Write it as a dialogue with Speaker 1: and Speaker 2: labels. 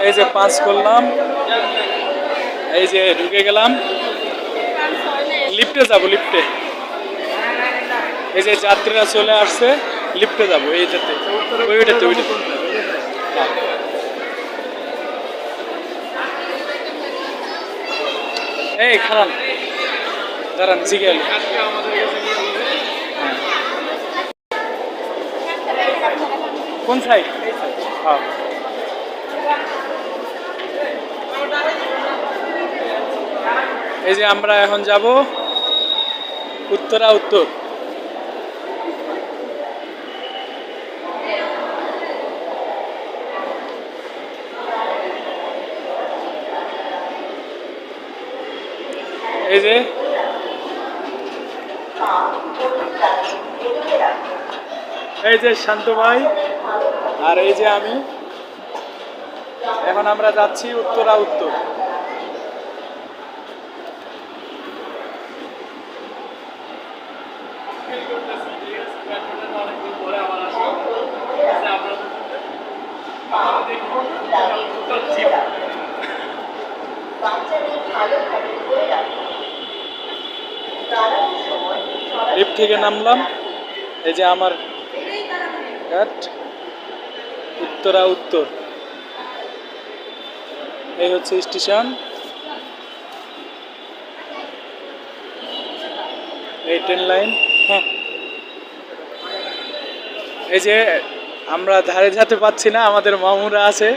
Speaker 1: এই যে পাস করলাম, এই যে ঢুকে গেলাম, লিফটে যাব, লিফটে। এই যে যাত্রীরা চলে আসছে, লিফটে যাব, এইটাতে ওইটাতে ওইটাতে। এই খারাপ, দাঁড়ান জিগেল। কোন সাইড? হ্যাঁ, এই যে আমরা এখন যাব উত্তরা উত্তর। এই যে এই যে শান্ত ভাই আর এই যে আমি, এখন আমরা যাচ্ছি উত্তরা উত্তর। লিফট থেকে নামলাম, এই যে আমার ঘাট উত্তরা উত্তর। এই হচ্ছে স্টেশন, এই ট্রেন লাইন। হ্যাঁ, এই যে আমরা ধারে যেতে পাচ্ছি না, আমাদের মামুরা আছে।